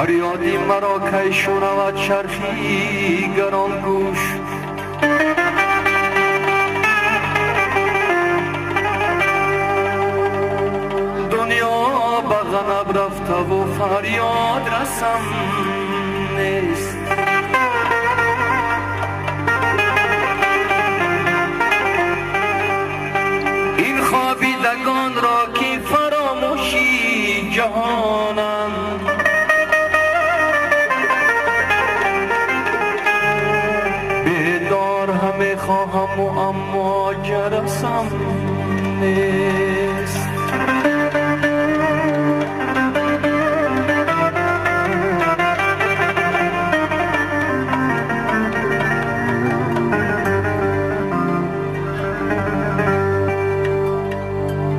فریادی مرا کی شنود چرخی گران گوش دنیا به غنب رفته و فریاد رسم نیست این خوابیدگان را که فراموشی جهانند خواهم و اما جرسم نیست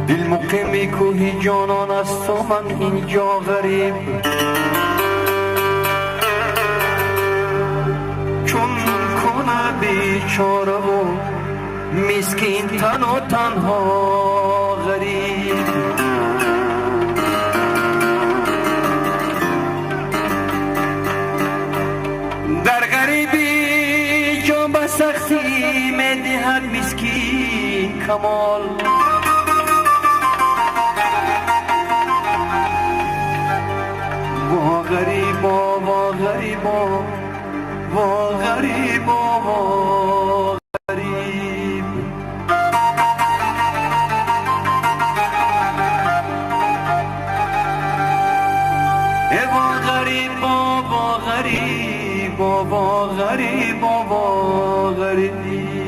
دل مقیمی کوهی جانان است و من اینجا غریب بیچاره و مسکین تن و تنها غریب در غریبی جا به سختی می دهد مسکین کمال وا غریبا وا غریبا وا غریبا وا غریب وا غریبا وا غریبا وا غریبا وا غریب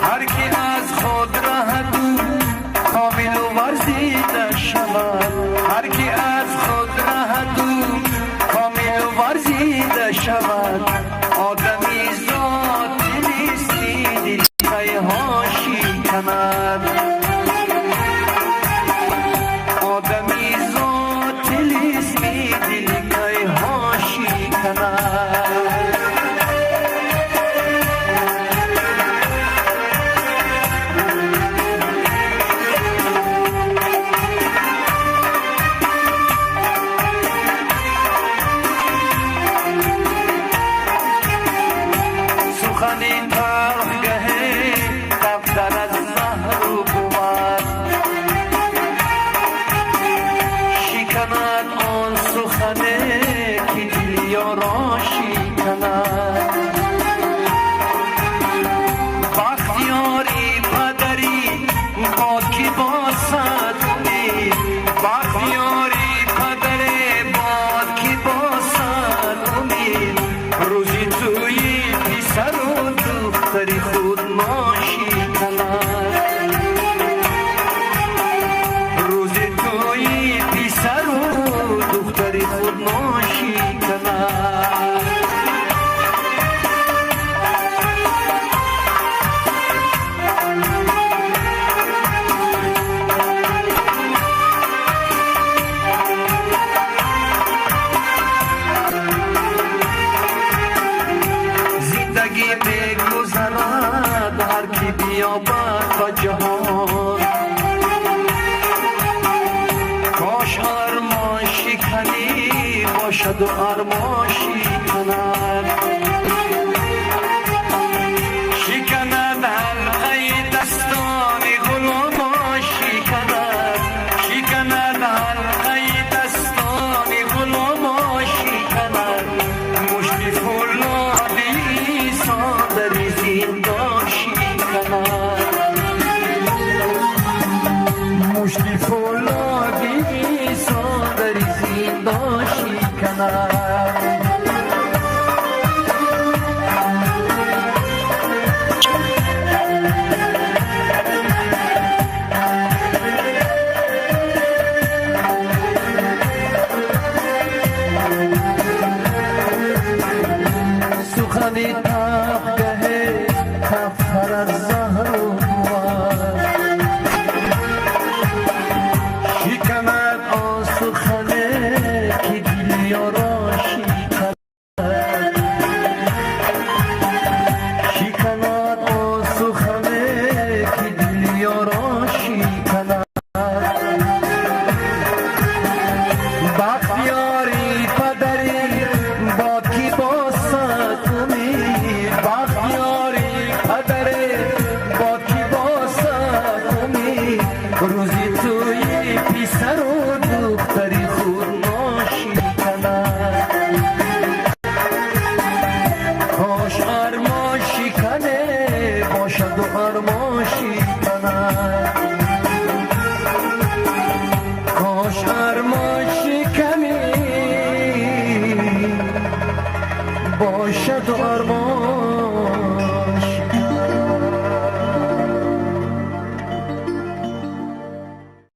هر کی از خود رهد کامل و ورزیده شود هر کی از خود رهد کامل و ورزیده شود آدمی ذات نیستی دل پیهاشی کند آدمی ذات نیستی دل پیهاشی کند سخنی تلخگه دفتر از زهر و بود شکند آن سخنه که دل یارا شکند بختیاری پدری باد که باسد امید بختیاری پدری باد که باسد امید روزی توی سر و دختری خود ناشی کند روز توی پیسر و دختری خود ناشی کند زندگی بگذرد هر کی بیابد تا جهان کاش ارمان شکنی باشد و ارمان شکند شکند حلقه دستان غلامان شکند شکند حلقه دستان غلامان شکند مشت فولادی ساندری زندان شکند مشت سخنی تفگه تفتر از زهر و گوهر شکند آن سخنه که دل یارا شکند شکند آن سخنه که دل یارا شکند بختیاری پدری با کی باسد امید بختیاری پدری با کی باسد امید روزی توی پسر و دختری خود ناشکند کاش ارما شکنه باشد و ارما شکند کاش ارما